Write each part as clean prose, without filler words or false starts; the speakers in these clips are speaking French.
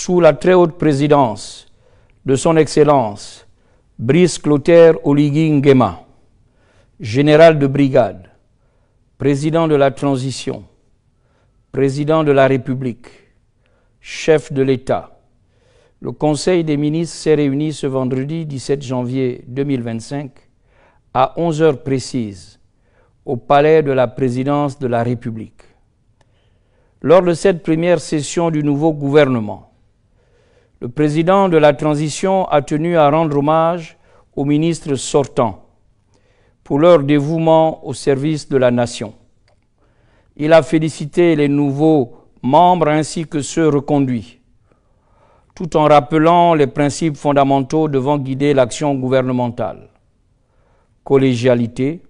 sous la très haute présidence de son Excellence Brice Clotaire Oligui Nguema, général de brigade, président de la transition, président de la République, chef de l'État, le Conseil des ministres s'est réuni ce vendredi 17 janvier 2025 à 11 heures précises au palais de la présidence de la République. Lors de cette première session du nouveau gouvernement, le président de la transition a tenu à rendre hommage aux ministres sortants pour leur dévouement au service de la nation. Il a félicité les nouveaux membres ainsi que ceux reconduits, tout en rappelant les principes fondamentaux devant guider l'action gouvernementale: collégialité,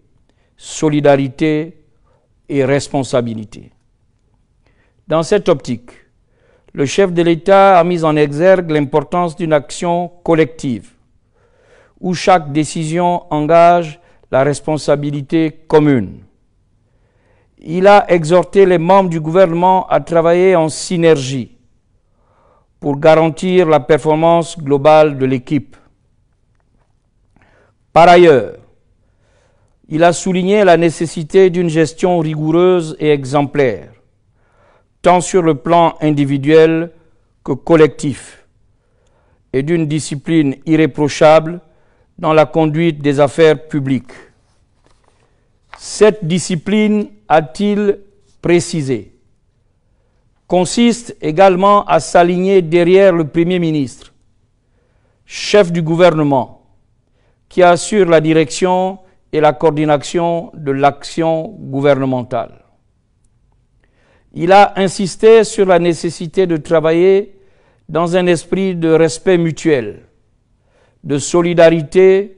solidarité et responsabilité. Dans cette optique, le chef de l'État a mis en exergue l'importance d'une action collective, où chaque décision engage la responsabilité commune. Il a exhorté les membres du gouvernement à travailler en synergie pour garantir la performance globale de l'équipe. Par ailleurs, il a souligné la nécessité d'une gestion rigoureuse et exemplaire, tant sur le plan individuel que collectif, et d'une discipline irréprochable dans la conduite des affaires publiques. Cette discipline, a-t-il précisé, consiste également à s'aligner derrière le Premier ministre, chef du gouvernement, qui assure la direction et la coordination de l'action gouvernementale. Il a insisté sur la nécessité de travailler dans un esprit de respect mutuel, de solidarité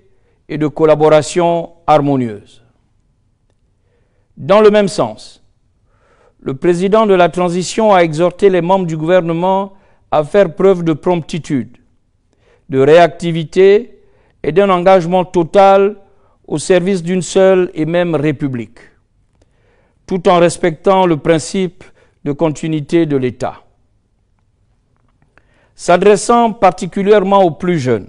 et de collaboration harmonieuse. Dans le même sens, le président de la transition a exhorté les membres du gouvernement à faire preuve de promptitude, de réactivité et d'un engagement total au service d'une seule et même République, tout en respectant le principe de continuité de l'État. S'adressant particulièrement aux plus jeunes,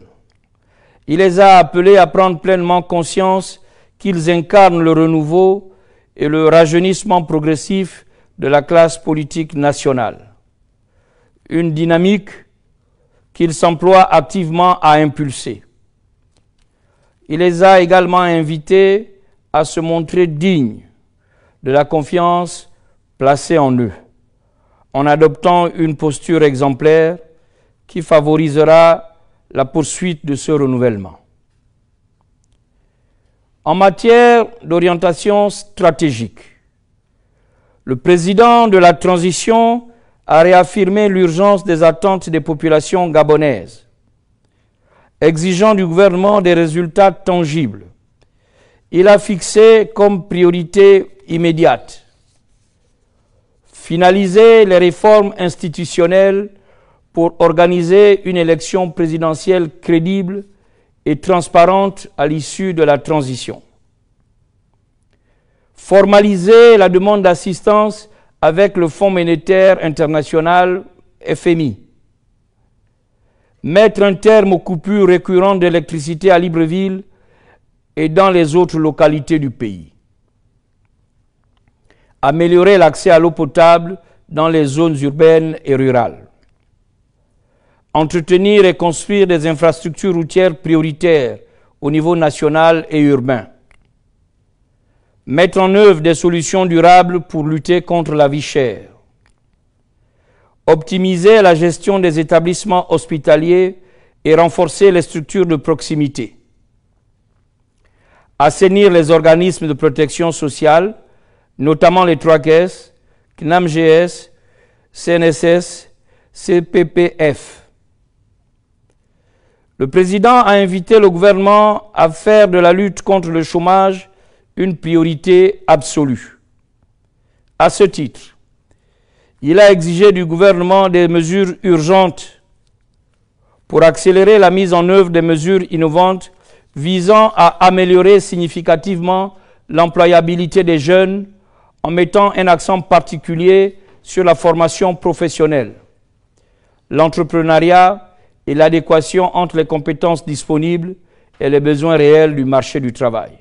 il les a appelés à prendre pleinement conscience qu'ils incarnent le renouveau et le rajeunissement progressif de la classe politique nationale, une dynamique qu'ils s'emploient activement à impulser. Il les a également invités à se montrer dignes de la confiance placée en eux, en adoptant une posture exemplaire qui favorisera la poursuite de ce renouvellement. En matière d'orientation stratégique, le président de la transition a réaffirmé l'urgence des attentes des populations gabonaises, exigeant du gouvernement des résultats tangibles. Il a fixé comme priorité immédiate finaliser les réformes institutionnelles pour organiser une élection présidentielle crédible et transparente à l'issue de la transition. Formaliser la demande d'assistance avec le Fonds monétaire international FMI. Mettre un terme aux coupures récurrentes d'électricité à Libreville et dans les autres localités du pays. Améliorer l'accès à l'eau potable dans les zones urbaines et rurales. Entretenir et construire des infrastructures routières prioritaires au niveau national et urbain. Mettre en œuvre des solutions durables pour lutter contre la vie chère. Optimiser la gestion des établissements hospitaliers et renforcer les structures de proximité. Assainir les organismes de protection sociale, notamment les 3 caisses, CNAMGS, CNSS, CPPF. Le président a invité le gouvernement à faire de la lutte contre le chômage une priorité absolue. À ce titre, il a exigé du gouvernement des mesures urgentes pour accélérer la mise en œuvre des mesures innovantes visant à améliorer significativement l'employabilité des jeunes en mettant un accent particulier sur la formation professionnelle, l'entrepreneuriat et l'adéquation entre les compétences disponibles et les besoins réels du marché du travail.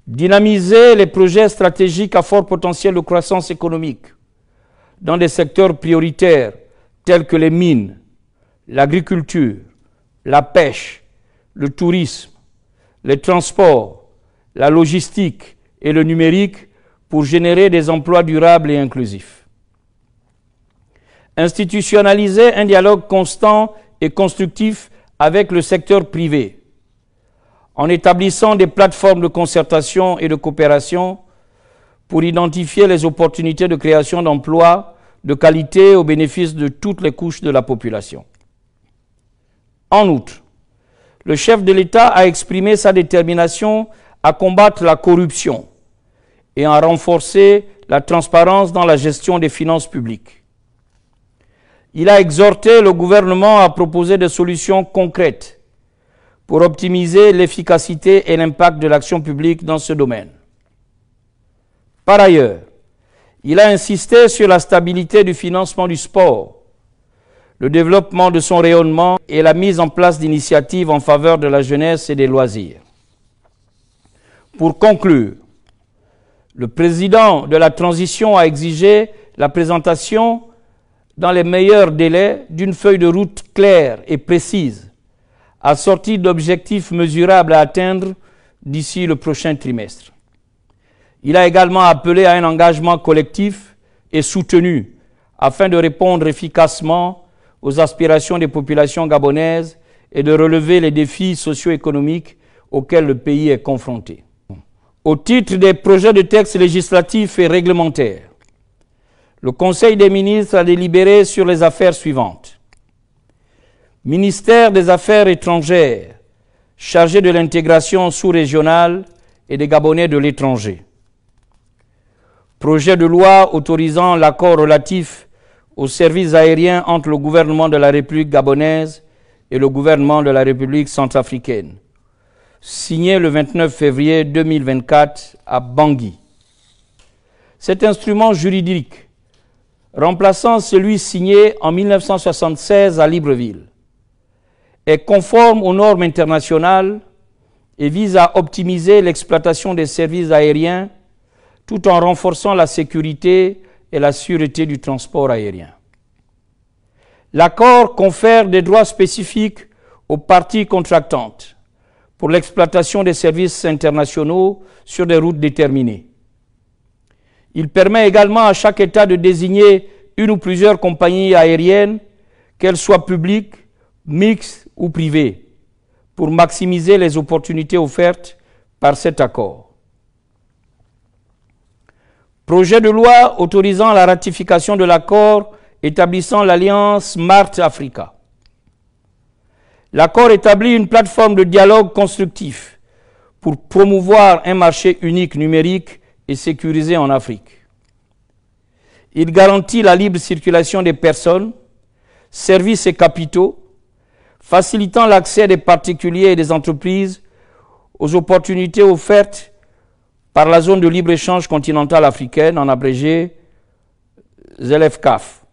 Dynamiser les projets stratégiques à fort potentiel de croissance économique dans des secteurs prioritaires tels que les mines, l'agriculture, la pêche, le tourisme, les transports, la logistique et le numérique pour générer des emplois durables et inclusifs. Institutionnaliser un dialogue constant et constructif avec le secteur privé, en établissant des plateformes de concertation et de coopération pour identifier les opportunités de création d'emplois de qualité au bénéfice de toutes les couches de la population. En outre, le chef de l'État a exprimé sa détermination à combattre la corruption et à renforcer la transparence dans la gestion des finances publiques. Il a exhorté le gouvernement à proposer des solutions concrètes pour optimiser l'efficacité et l'impact de l'action publique dans ce domaine. Par ailleurs, il a insisté sur la stabilité du financement du sport, le développement de son rayonnement et la mise en place d'initiatives en faveur de la jeunesse et des loisirs. Pour conclure, le président de la transition a exigé la présentation dans les meilleurs délais d'une feuille de route claire et précise, assortie d'objectifs mesurables à atteindre d'ici le prochain trimestre. Il a également appelé à un engagement collectif et soutenu afin de répondre efficacement aux aspirations des populations gabonaises et de relever les défis socio-économiques auxquels le pays est confronté. Au titre des projets de textes législatifs et réglementaires, le Conseil des ministres a délibéré sur les affaires suivantes. Ministère des Affaires étrangères, chargé de l'intégration sous-régionale et des Gabonais de l'étranger. Projet de loi autorisant l'accord relatif aux services aériens entre le gouvernement de la République gabonaise et le gouvernement de la République centrafricaine, signé le 29 février 2024 à Bangui. Cet instrument juridique, remplaçant celui signé en 1976 à Libreville, est conforme aux normes internationales et vise à optimiser l'exploitation des services aériens tout en renforçant la sécurité et la sûreté du transport aérien. L'accord confère des droits spécifiques aux parties contractantes pour l'exploitation des services internationaux sur des routes déterminées. Il permet également à chaque État de désigner une ou plusieurs compagnies aériennes, qu'elles soient publiques, mixtes ou privées, pour maximiser les opportunités offertes par cet accord. Projet de loi autorisant la ratification de l'accord établissant l'alliance Smart Africa. L'accord établit une plateforme de dialogue constructif pour promouvoir un marché unique numérique et sécurisé en Afrique. Il garantit la libre circulation des personnes, services et capitaux, facilitant l'accès des particuliers et des entreprises aux opportunités offertes par la zone de libre-échange continentale africaine, en abrégé ZLFCAF.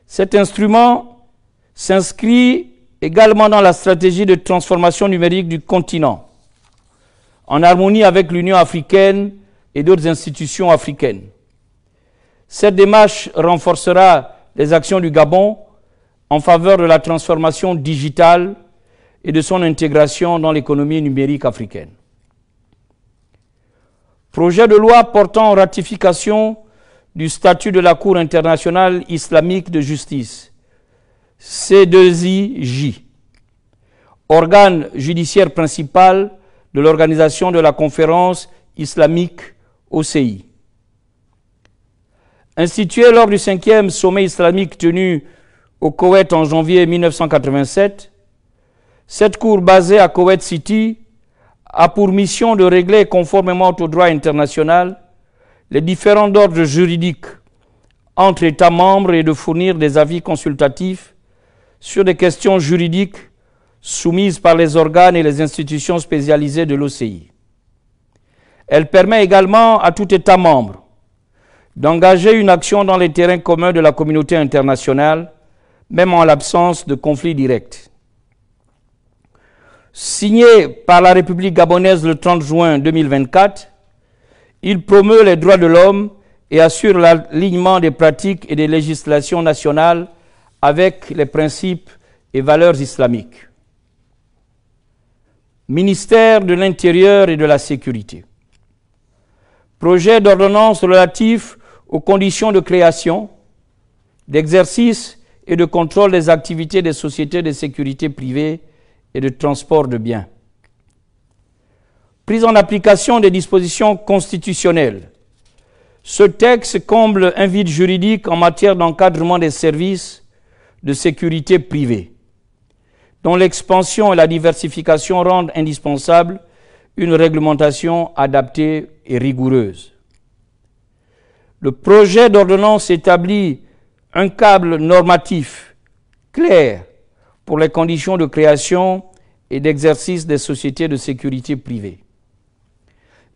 Cet instrument s'inscrit également dans la stratégie de transformation numérique du continent, en harmonie avec l'Union africaine et d'autres institutions africaines. Cette démarche renforcera les actions du Gabon en faveur de la transformation digitale et de son intégration dans l'économie numérique africaine. Projet de loi portant ratification du statut de la Cour internationale islamique de justice, C2IJ, organe judiciaire principal de l'organisation de la conférence islamique OCI. Instituée lors du 5e sommet islamique tenu au Koweït en janvier 1987, cette cour basée à Koweït City a pour mission de régler conformément au droit international les différents ordres juridiques entre États membres et de fournir des avis consultatifs sur des questions juridiques soumises par les organes et les institutions spécialisées de l'OCI. Elle permet également à tout État membre d'engager une action dans les terrains communs de la communauté internationale, même en l'absence de conflit direct. Signé par la République gabonaise le 30 juin 2024, il promeut les droits de l'homme et assure l'alignement des pratiques et des législations nationales avec les principes et valeurs islamiques. Ministère de l'Intérieur et de la Sécurité. Projet d'ordonnance relatif aux conditions de création, d'exercice et de contrôle des activités des sociétés de sécurité privée et de transport de biens. Prise en application des dispositions constitutionnelles. Ce texte comble un vide juridique en matière d'encadrement des services de sécurité privée, dont l'expansion et la diversification rendent indispensable une réglementation adaptée et rigoureuse. Le projet d'ordonnance établit un cadre normatif clair pour les conditions de création et d'exercice des sociétés de sécurité privée.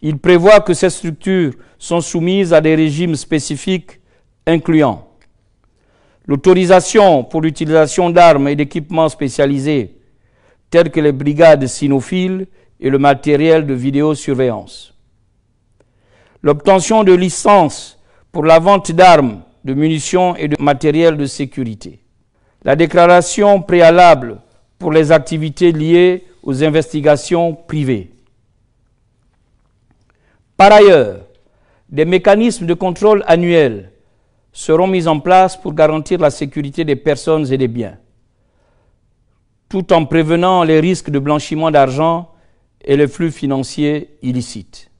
Il prévoit que ces structures sont soumises à des régimes spécifiques incluant l'autorisation pour l'utilisation d'armes et d'équipements spécialisés tels que les brigades cynophiles et le matériel de vidéosurveillance, l'obtention de licences pour la vente d'armes, de munitions et de matériel de sécurité, la déclaration préalable pour les activités liées aux investigations privées. Par ailleurs, des mécanismes de contrôle annuels seront mis en place pour garantir la sécurité des personnes et des biens, tout en prévenant les risques de blanchiment d'argent et les flux financiers illicites.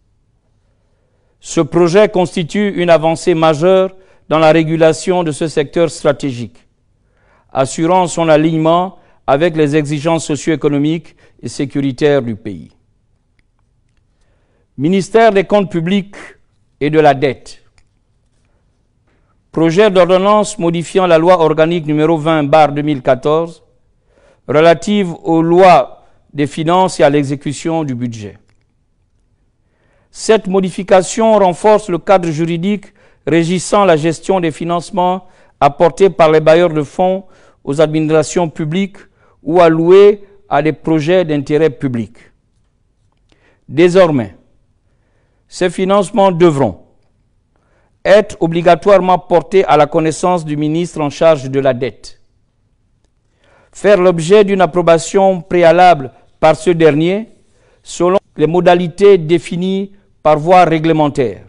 Ce projet constitue une avancée majeure dans la régulation de ce secteur stratégique, assurant son alignement avec les exigences socio-économiques et sécuritaires du pays. Ministère des Comptes publics et de la dette. Projet d'ordonnance modifiant la loi organique numéro 20/2014 relative aux lois des finances et à l'exécution du budget. Cette modification renforce le cadre juridique régissant la gestion des financements apportés par les bailleurs de fonds aux administrations publiques ou alloués à des projets d'intérêt public. Désormais, ces financements devront être obligatoirement portés à la connaissance du ministre en charge de la dette, faire l'objet d'une approbation préalable par ce dernier selon les modalités définies par voie réglementaire,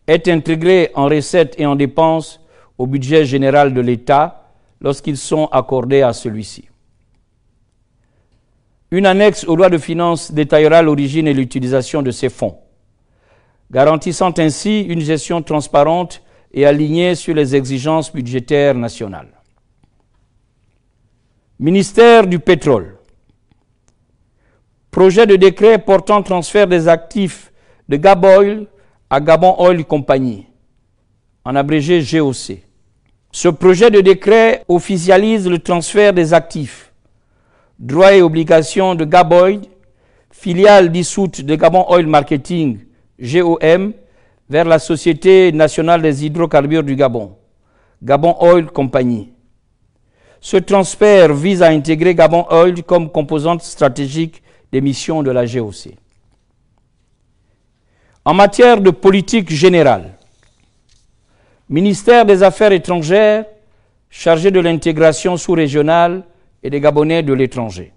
être intégrés en recettes et en dépenses au budget général de l'État lorsqu'ils sont accordés à celui-ci. Une annexe aux lois de finances détaillera l'origine et l'utilisation de ces fonds, garantissant ainsi une gestion transparente et alignée sur les exigences budgétaires nationales. Ministère du pétrole. Projet de décret portant transfert des actifs de Gaboil à Gabon Oil Company, en abrégé GOC. Ce projet de décret officialise le transfert des actifs, droits et obligations de Gaboil, filiale dissoute de Gabon Oil Marketing, GOM, vers la Société nationale des hydrocarbures du Gabon, Gabon Oil Company. Ce transfert vise à intégrer Gabon Oil comme composante stratégique des missions de la GOC. En matière de politique générale, ministère des Affaires étrangères, chargé de l'intégration sous-régionale et des Gabonais de l'étranger.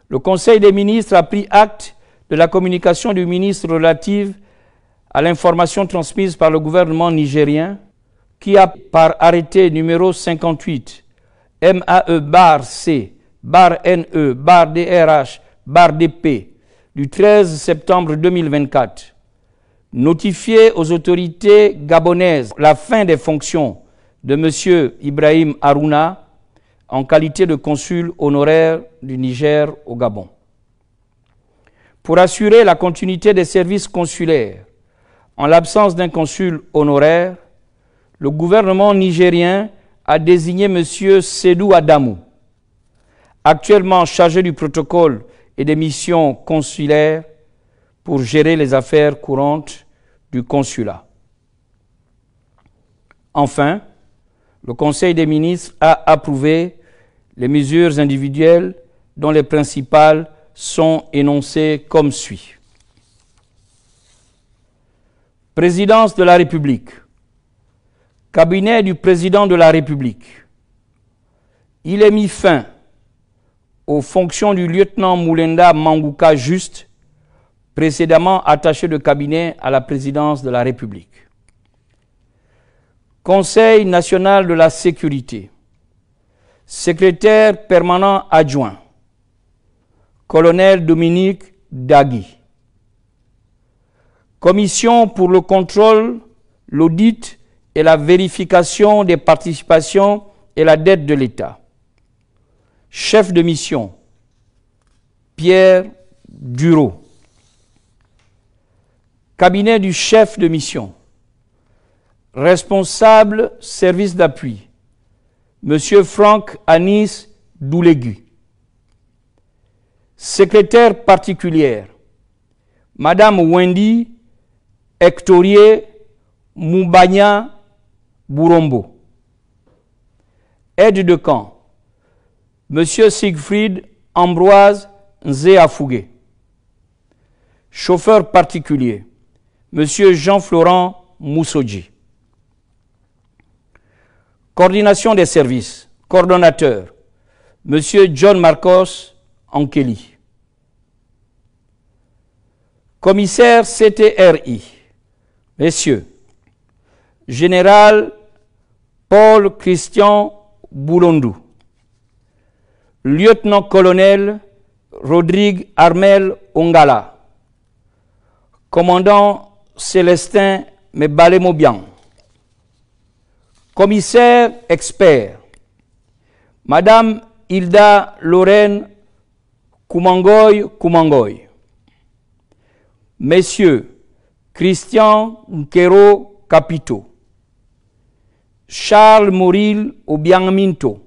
Le Conseil des ministres a pris acte de la communication du ministre relative à l'information transmise par le gouvernement nigérien qui a, par arrêté numéro 58 MAE-C-NE-DRH-DP du 13 septembre 2024, notifié aux autorités gabonaises la fin des fonctions de M. Ibrahim Harouna en qualité de consul honoraire du Niger au Gabon. Pour assurer la continuité des services consulaires, en l'absence d'un consul honoraire, le gouvernement nigérien a désigné M. Sédou Adamou, actuellement chargé du protocole et des missions consulaires, pour gérer les affaires courantes du consulat. Enfin, le Conseil des ministres a approuvé les mesures individuelles dont les principales sont énoncées comme suit. Présidence de la République. Cabinet du Président de la République. Il est mis fin aux fonctions du lieutenant Moulenda Mangouka Juste, précédemment attaché de cabinet à la Présidence de la République. Conseil national de la sécurité. Secrétaire permanent adjoint. Colonel Dominique Dagui. Commission pour le contrôle, l'audit et la vérification des participations et la dette de l'État. Chef de mission, Pierre Dureau. Cabinet du chef de mission. Responsable service d'appui, Monsieur Franck Anis Doulegui. Secrétaire particulière, Madame Wendy Hectorier Moubagna Bourombo. Aide de camp, Monsieur Siegfried Ambroise Nzéafougué. Chauffeur particulier, Monsieur Jean-Florent Moussoji. Coordination des services, coordonnateur, Monsieur John Marcos Ankeli. Commissaire CTRI, Messieurs, Général Paul Christian Boulondou. Lieutenant-colonel Rodrigue Armel Ongala. Commandant Célestin Mebale-Mobian. Commissaire expert, Madame Hilda Lorraine Koumangoy. Messieurs Christian Nkero Capito. Charles Moril Obiangminto.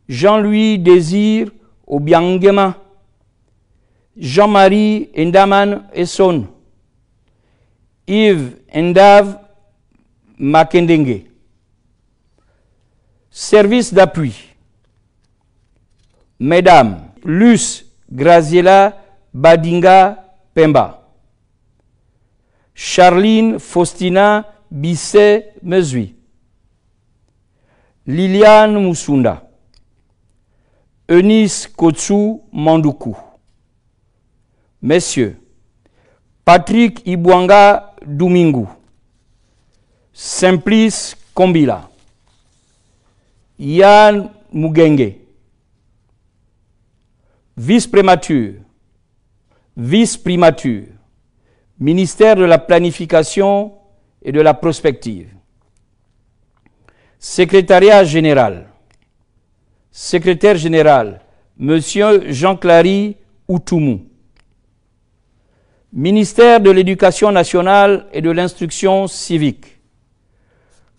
Jean-Louis Désir Obiangema. Jean-Marie Ndaman Esson. Yves Ndav Makendenge. Service d'appui. Mesdames Luce Graziella Badinga Pemba. Charline Faustina Bisset Mezui. Liliane Moussunda. Eunice Kotsu Mandoukou. Messieurs, Patrick Ibouanga Domingo. Simplice Kombila. Yann Mugenge. Vice-primature, ministère de la Planification et de la Prospective. Secrétariat général, secrétaire général, Monsieur Jean-Clary Outoumou. Ministère de l'Éducation nationale et de l'Instruction civique.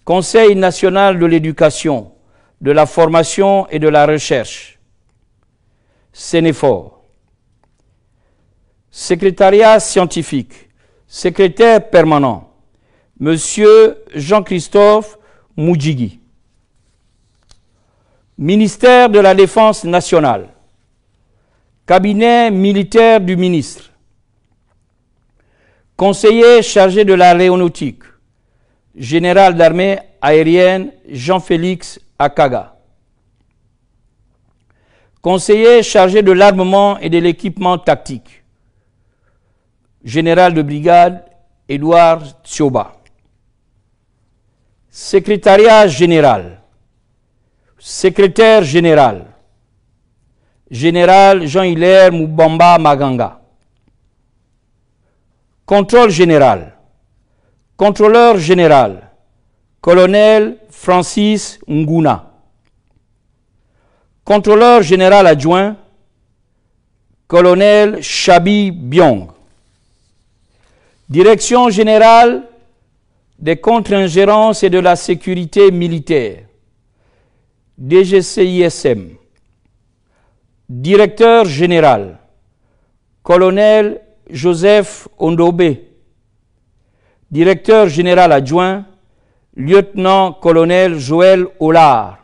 Conseil national de l'éducation, de la formation et de la recherche. Sénéfor. Secrétariat scientifique, secrétaire permanent, Monsieur Jean-Christophe Moudjigui. Ministère de la Défense nationale, cabinet militaire du ministre, conseiller chargé de l'aéronautique, général d'armée aérienne Jean-Félix Akaga. Conseiller chargé de l'armement et de l'équipement tactique, général de brigade Édouard Tsioba. Secrétariat général, secrétaire général, général Jean-Hilaire Moubamba Maganga. Contrôle général, contrôleur général, colonel Francis Nguna. Contrôleur général adjoint, colonel Chabi Biong. Direction générale des contre-ingérences et de la sécurité militaire, DGCISM. Directeur général, colonel Joseph Ondobé. Directeur général adjoint, lieutenant-colonel Joël Hollard.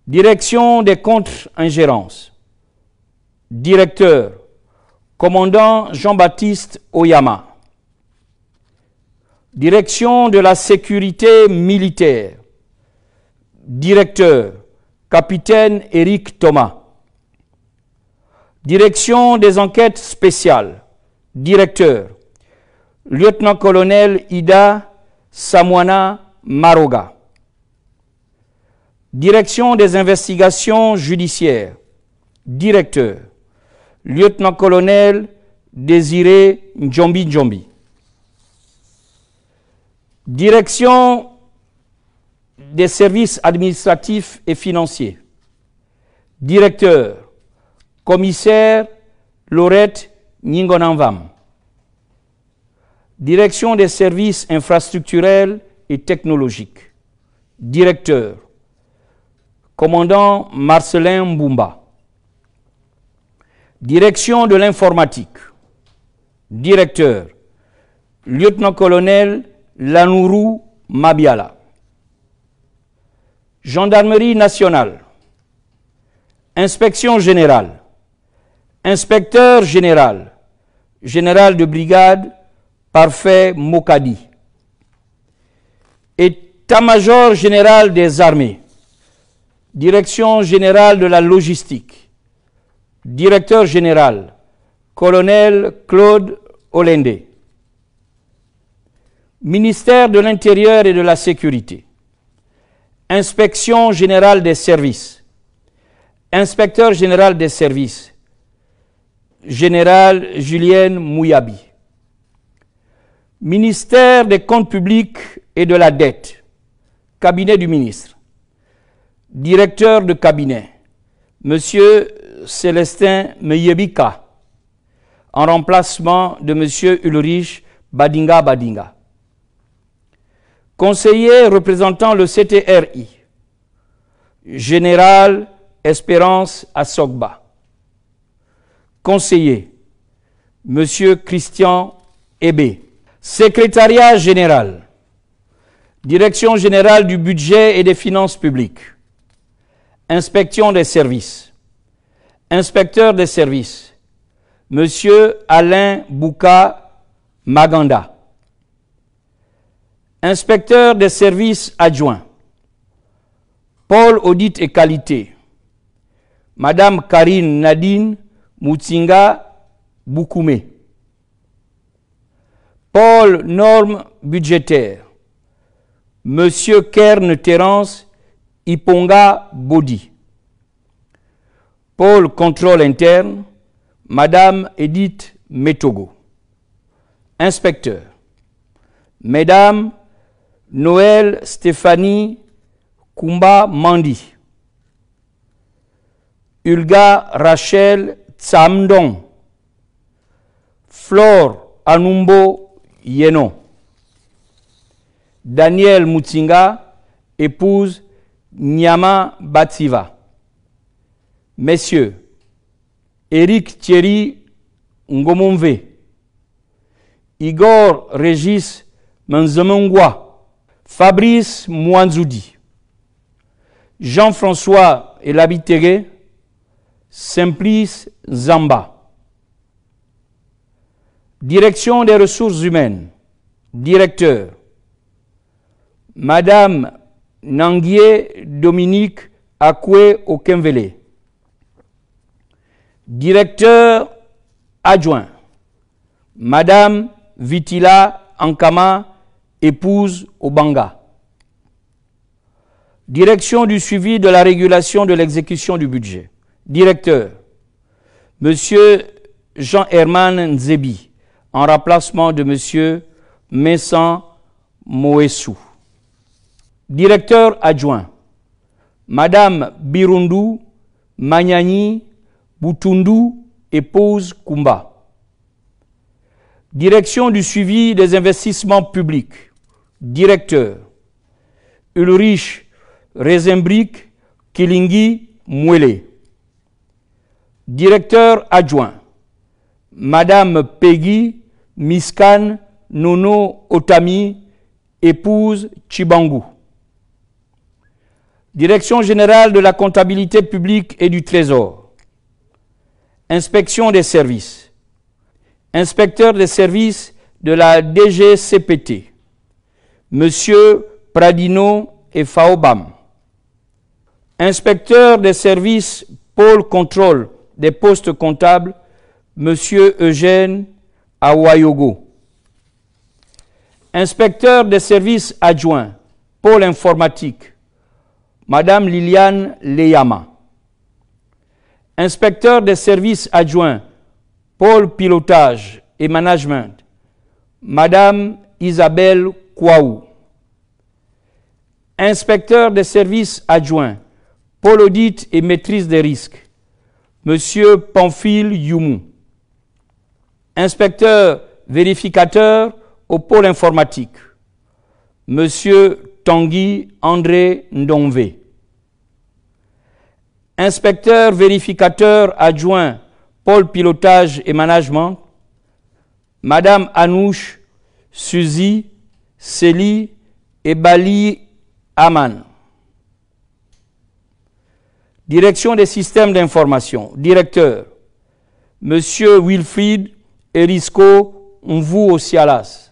Direction des contre-ingérences. Directeur, commandant Jean-Baptiste Oyama. Direction de la sécurité militaire. Directeur, capitaine Éric Thomas. Direction des enquêtes spéciales. Directeur, lieutenant-colonel Ida Samwana Maroga. Direction des investigations judiciaires. Directeur, lieutenant-colonel Désiré Njombi Njombi. Direction des services administratifs et financiers. Directeur, commissaire Laurette Ningonanvam. Direction des services infrastructurels et technologiques. Directeur, commandant Marcelin Mbumba. Direction de l'informatique. Directeur, lieutenant-colonel Lanourou Mabiala. Gendarmerie nationale. Inspection générale. Inspecteur général. Général de brigade Parfait Mokadi. État-major général des armées. Direction générale de la logistique. Directeur général, colonel Claude Olende. Ministère de l'Intérieur et de la Sécurité. Inspection générale des services. Inspecteur général des services. Général Julien Mouyabi. Ministère des comptes publics et de la dette. Cabinet du ministre. Directeur de cabinet, Monsieur Célestin Meyebika, en remplacement de Monsieur Ulrich Badinga Badinga. Conseiller représentant le CTRI, Général Espérance Assogba. Conseiller, Monsieur Christian Ebe. Secrétariat général, Direction générale du budget et des finances publiques. Inspection des services. Inspecteur des services, Monsieur Alain Bouka Maganda. Inspecteur des services adjoints, Paul Audit et Qualité, Madame Karine Nadine Moutsinga Boukoumé. Paul Normes budgétaires, Monsieur Kern Terence Iponga Bodi. Pôle contrôle interne, Madame Edith Metogo. Inspecteur, Mesdames Noël Stéphanie Kumba Mandi. Ulga Rachel Tsamdong. Flore Anumbo Yeno. Daniel Mutsinga, épouse Nyama Batsiva. Messieurs, Éric Thierry Ngomomve, Igor Régis Manzemongwa, Fabrice Mouanzoudi, Jean-François Elabitere, Simplice Zamba. Direction des ressources humaines, directeur, Madame Nanguier Dominique Akwe Okemvele. Directeur adjoint, Madame Vitila Ankama, épouse Obanga. Direction du suivi de la régulation de l'exécution du budget. Directeur, Monsieur Jean-Herman Nzebi, en remplacement de Monsieur Messan Moessou. Directeur adjoint, Madame Birundu Magnani Boutundu, épouse Kumba. Direction du suivi des investissements publics. Directeur, Ulrich Rezembrick Kilingi Mouele. Directeur adjoint, Madame Peggy Miskan Nono Otami, épouse Chibangu. Direction générale de la comptabilité publique et du Trésor. Inspection des services. Inspecteur des services de la DGCPT. Monsieur Pradino et Faobam. Inspecteur des services pôle contrôle des postes comptables, Monsieur Eugène Awayogo. Inspecteur des services adjoints, pôle informatique, Madame Liliane Leyama. Inspecteur des services adjoints, pôle pilotage et management, Madame Isabelle Kouaou. Inspecteur des services adjoints, pôle audit et maîtrise des risques, Monsieur Pamphile Youmou. Inspecteur vérificateur au pôle informatique, Monsieur Tanguy André Ndomvé. Inspecteur vérificateur adjoint pôle pilotage et management, Madame Anouche Suzy Célie et Bali Aman. Direction des systèmes d'information, directeur, Monsieur Wilfried Erisco Mvou Osialas.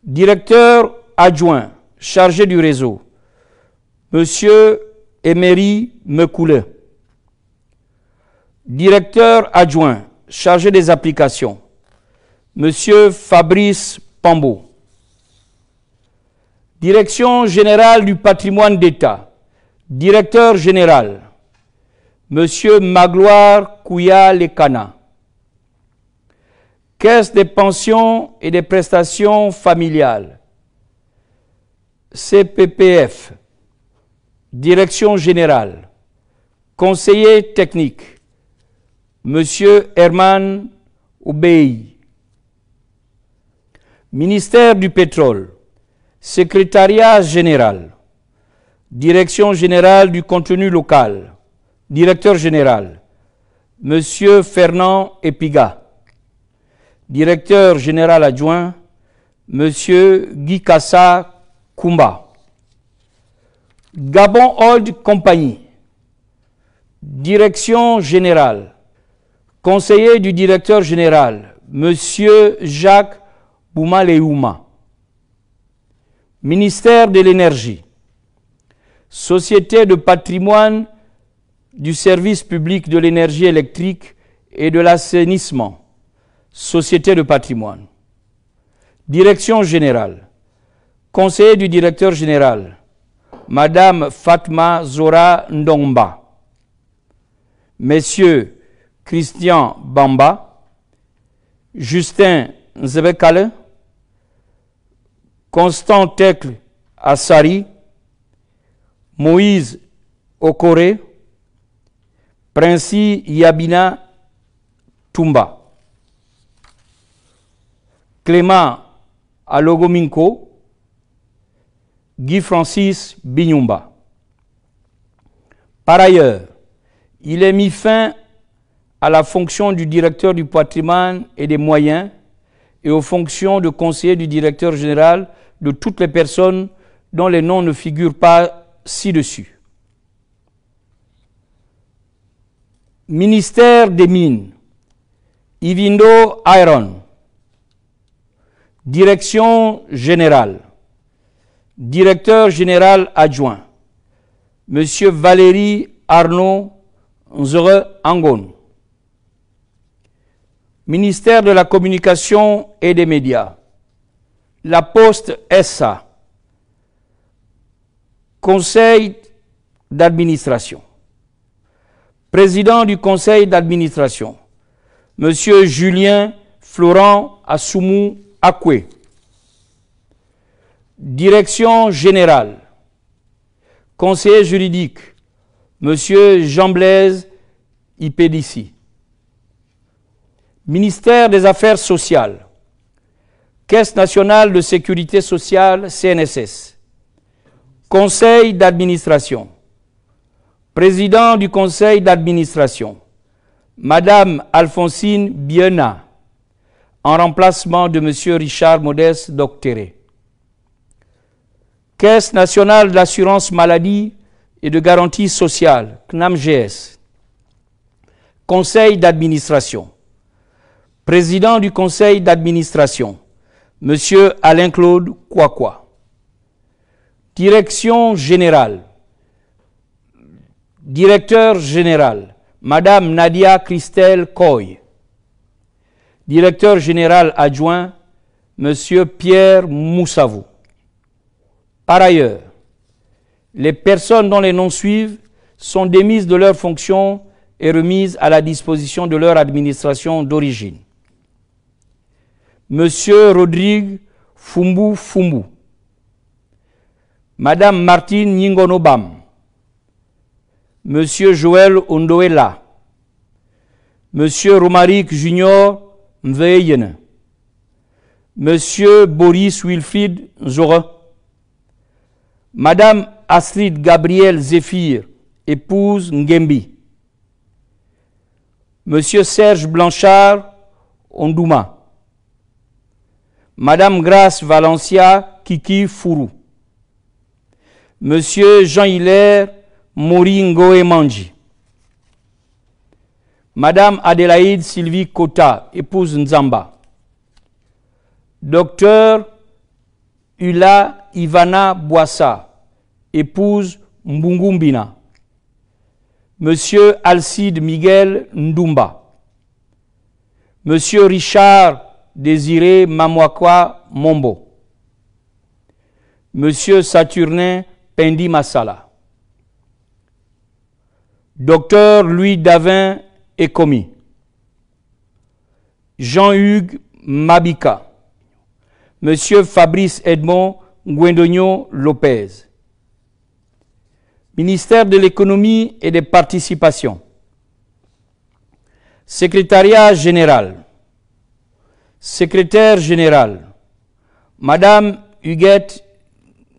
Directeur adjoint, chargé du réseau, Monsieur Emery Mekoule. Directeur adjoint, chargé des applications, Monsieur Fabrice Pambo. Direction générale du patrimoine d'État, directeur général, Monsieur Magloire Kouya Lekana. Caisse des pensions et des prestations familiales, CPPF. Direction générale, conseiller technique, Monsieur Herman Oubey. Ministère du pétrole, secrétariat général, direction générale du contenu local, directeur général, Monsieur Fernand Epiga. Directeur général adjoint, Monsieur Guy Kassa Koumba. Gabon Old Company. Direction générale, conseiller du directeur général, Monsieur Jacques Boumaleouma. Ministère de l'énergie, Société de patrimoine du service public de l'énergie électrique et de l'assainissement, Société de patrimoine. Direction générale, conseiller du directeur général, Madame Fatma Zora Ndomba. Messieurs Christian Bamba, Justin Nzebekale, Constant Tekle Assari, Moïse Okore, Princy Yabina Tumba. Clément Alogominko, Guy Francis Binyumba. Par ailleurs, il est mis fin à la fonction du directeur du patrimoine et des moyens et aux fonctions de conseiller du directeur général de toutes les personnes dont les noms ne figurent pas ci-dessus. Ministère des Mines, Ivindo Iron. Direction générale, directeur général adjoint, Monsieur Valérie Arnaud Nzere Angon. Ministère de la Communication et des Médias, La Poste SA. Conseil d'administration. Président du conseil d'administration, Monsieur Julien Florent Assoumou Akwe. Direction générale, conseiller juridique, Monsieur Jean-Blaise Ipédissi. Ministère des Affaires sociales, Caisse nationale de sécurité sociale, CNSS. Conseil d'administration, président du conseil d'administration, Madame Alphonsine Biena. en remplacement de M. Richard Modeste Doctéré. Caisse nationale d'assurance maladie et de garantie sociale, CNAMGS. Conseil d'administration. Président du conseil d'administration, M. Alain-Claude Kouakwa. Direction générale. Directeur général, Madame Nadia Christelle Coy. Directeur général adjoint, M. Pierre Moussavou. Par ailleurs, les personnes dont les noms suivent sont démises de leurs fonctions et remises à la disposition de leur administration d'origine. Monsieur Rodrigue Fumbu Fumbu, Madame Martine Nyingonobam, Monsieur Joël Ondoela, Monsieur Romaric Junior Mveyene, Monsieur Boris Wilfried Nzore, Madame Astrid Gabrielle Zéphir, épouse Ngembi, Monsieur Serge Blanchard Ondouma, Madame Grace Valencia Kiki Fourou, Monsieur Jean-Hilaire Moringoe Manji, Madame Adélaïde Sylvie Kota, épouse Nzamba, Docteur Ula Ivana Boissa, épouse Mbungumbina, Monsieur Alcide Miguel Ndumba, Monsieur Richard Désiré Mamwakwa Mombo, Monsieur Saturnin Pendi Massala, Docteur Louis Davin Ekomi, Jean-Hugues Mabika, Monsieur Fabrice Edmond Nguendonio Lopez. Ministère de l'économie et des participations. Secrétariat général. Secrétaire général, Madame Huguette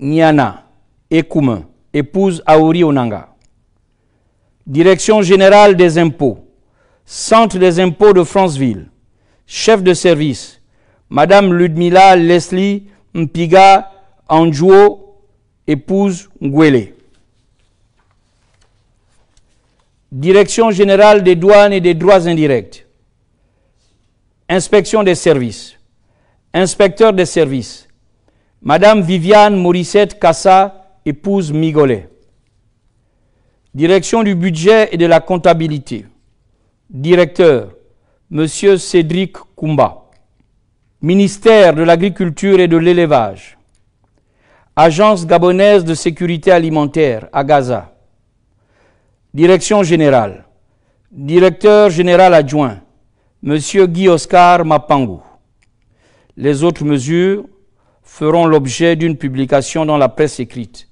Niana Ekoumen, épouse Aouri Onanga. Direction générale des impôts, Centre des impôts de Franceville, chef de service, Madame Ludmila Leslie Mpiga Anjouo, épouse Ngwele. Direction générale des douanes et des droits indirects, Inspection des services, Inspecteur des services, Madame Viviane Morissette Kassa, épouse Migolet. Direction du budget et de la comptabilité, Directeur, Monsieur Cédric Koumba. Ministère de l'Agriculture et de l'Élevage, Agence gabonaise de sécurité alimentaire à Gaza. Direction générale, Directeur général adjoint, Monsieur Guy Oscar Mapangou. Les autres mesures feront l'objet d'une publication dans la presse écrite.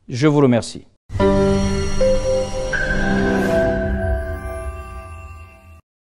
Je vous remercie.